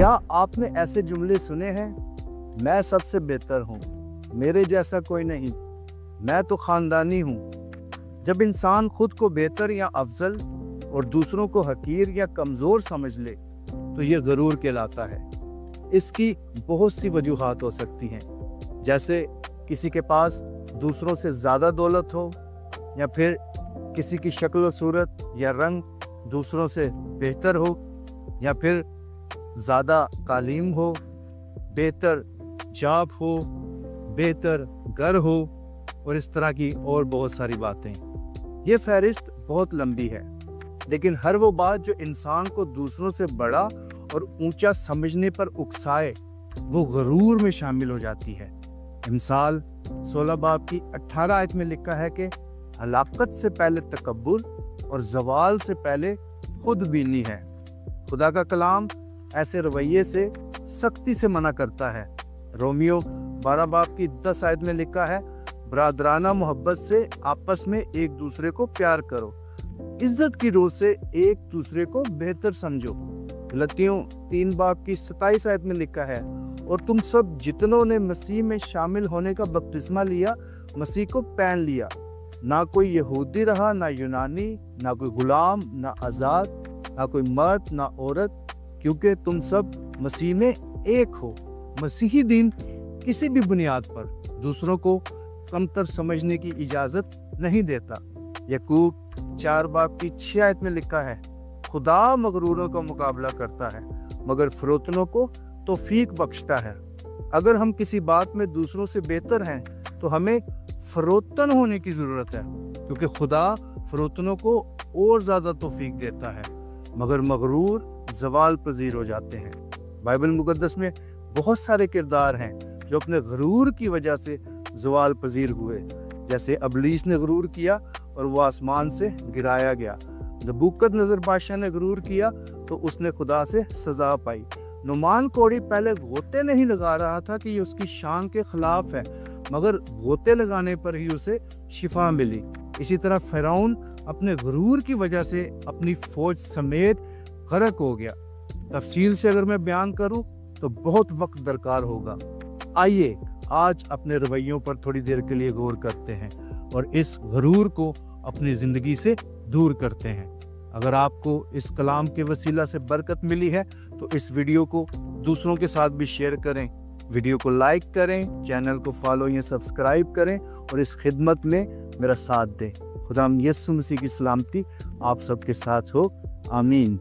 क्या आपने ऐसे जुमले सुने हैं? मैं सबसे बेहतर हूँ, मेरे जैसा कोई नहीं, मैं तो खानदानी हूँ। जब इंसान खुद को बेहतर या अफजल और दूसरों को हकीर या कमज़ोर समझ ले तो ये गरूर कहलाता है। इसकी बहुत सी वजूहात हो सकती हैं, जैसे किसी के पास दूसरों से ज़्यादा दौलत हो, या फिर किसी की शक्ल व सूरत या रंग दूसरों से बेहतर हो, या फिर ज़्यादा तालीम हो, बेहतर जॉब हो, बेहतर घर हो, और इस तरह की और बहुत सारी बातें। ये फहरिस्त बहुत लंबी है, लेकिन हर वो बात जो इंसान को दूसरों से बड़ा और ऊंचा समझने पर उकसाए वो गरूर में शामिल हो जाती है। मिसाल 16 बाब की 18 आयत में लिखा है कि हलाकत से पहले तकब्बुर और जवाल से पहले खुद बीनी है। खुदा का कलाम ऐसे रवैये से सख्ती से मना करता है। रोमियो 12 बाब की 10 आयत में लिखा है, बरादराना मोहब्बत से आपस में एक दूसरे को प्यार करो, इज्जत की रोज से एक दूसरे को बेहतर समझो। गलतियों 3 बाब की 27 आयत में लिखा है, और तुम सब जितनों ने मसीह में शामिल होने का बपतिस्मा लिया, मसीह को पहन लिया। ना कोई यहूदी रहा, ना यूनानी, ना कोई गुलाम, ना आज़ाद, ना कोई मर्द, ना औरत, क्योंकि तुम सब मसीह में एक हो। मसीही दीन किसी भी बुनियाद पर दूसरों को कमतर समझने की इजाज़त नहीं देता। याकूब 4 बाब की 6 आयत में लिखा है, खुदा मगरूरों का मुकाबला करता है मगर फरोतनों को तौफीक बख्शता है। अगर हम किसी बात में दूसरों से बेहतर हैं तो हमें फरोतन होने की ज़रूरत है, क्योंकि खुदा फरोतनों को और ज़्यादा तौफीक देता है, मगर मगरूर ज़वाल पजीर हो जाते हैं। बाइबल मुकद्दस में बहुत सारे किरदार हैं जो अपने गरूर की वजह से ज़वाल पजीर हुए, जैसे अबलीस ने गरूर किया और वो आसमान से गिराया गया। नबूकदनेस्सर बादशाह ने गरूर किया तो उसने खुदा से सज़ा पाई। नुमान कोढ़ी पहले गोते नहीं लगा रहा था कि ये उसकी शान के खिलाफ है, मगर गोते लगाने पर ही उसे शिफा मिली। इसी तरह फ़िरौन अपने गरूर की वजह से अपनी फौज समेत गर्क हो गया। तफसील से अगर मैं बयान करूं तो बहुत वक्त दरकार होगा। आइए आज अपने रवैयों पर थोड़ी देर के लिए गौर करते हैं और इस गरूर को अपनी ज़िंदगी से दूर करते हैं। अगर आपको इस कलाम के वसीला से बरकत मिली है तो इस वीडियो को दूसरों के साथ भी शेयर करें, वीडियो को लाइक करें, चैनल को फॉलो या सब्सक्राइब करें और इस खिदमत में मेरा साथ दें। खुदा यीशु मसीह की सलामती आप सबके साथ हो। आमीन।